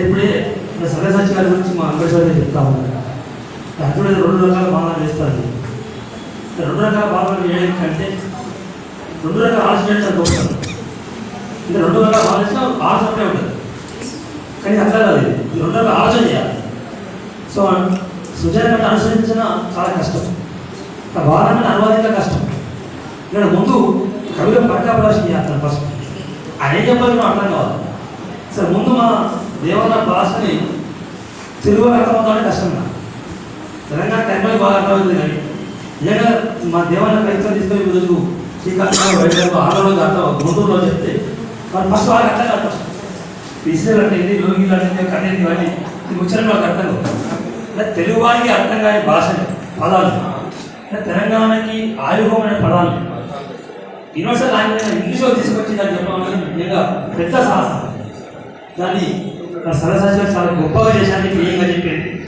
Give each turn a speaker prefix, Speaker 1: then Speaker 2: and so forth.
Speaker 1: ఇప్పుడే సర్వసాచి గారి గురించి మా అంబేద్కర్ గారు చెప్తా ఉన్నారు. అప్పుడు 2 రకాల భావన చేస్తారు. 2 రకాల భావన చేయడం కంటే 2 రకాల ఆలోచన చేయడం ఇంకా 2 రకాల ఆలోచన ఆలోచనే ఉంటుంది. కానీ అట్లా కాదు, ఇది 2 రకాల ఆలోచన చేయాలి. సో సుజాత అనుసరించిన చాలా కష్టం, వాదన అనువాదించ కష్టం. ఇక్కడ ముందు కవిలో ప్రకాశం చేస్తాను. ఫస్ట్ ఆయన ఏం చెప్పాలి మనం అర్థం కావాలి. సరే ముందు మన దేవన్న భాషని తెలుగు అర్థమవుతానే కష్టం. తెలంగాణ టెంపుల్ బాగా అర్థమవుతుంది. కానీ నిజంగా మా దేవన్న ప్రయత్నం తీసుకొని ఈరోజు శ్రీకాకుళం వైద్యులు ఆంధ్రలో అర్థం గుంటూరులో చెప్తే వాళ్ళు ఫస్ట్ వాళ్ళకి అర్థం కాదు. ఫస్ట్ విసిరేలు అంటే ఇది, లోగిలు అంటే కన్నీరు, ఇవన్నీ ఇది ముచ్చని వాళ్ళకి అర్థం కాదు. తెలుగు వారికి అర్థం కాని భాషలు, పదాలు, తెలంగాణకి ఆయుధమైన పదాలు యూనివర్సల్ లాంగ్వేజ్ ఇంగ్లీష్లో తీసుకొచ్చి దాన్ని చెప్పడం నిజంగా పెద్ద సాహసం. దాన్ని సరసాచిగా చాలా గొప్పగా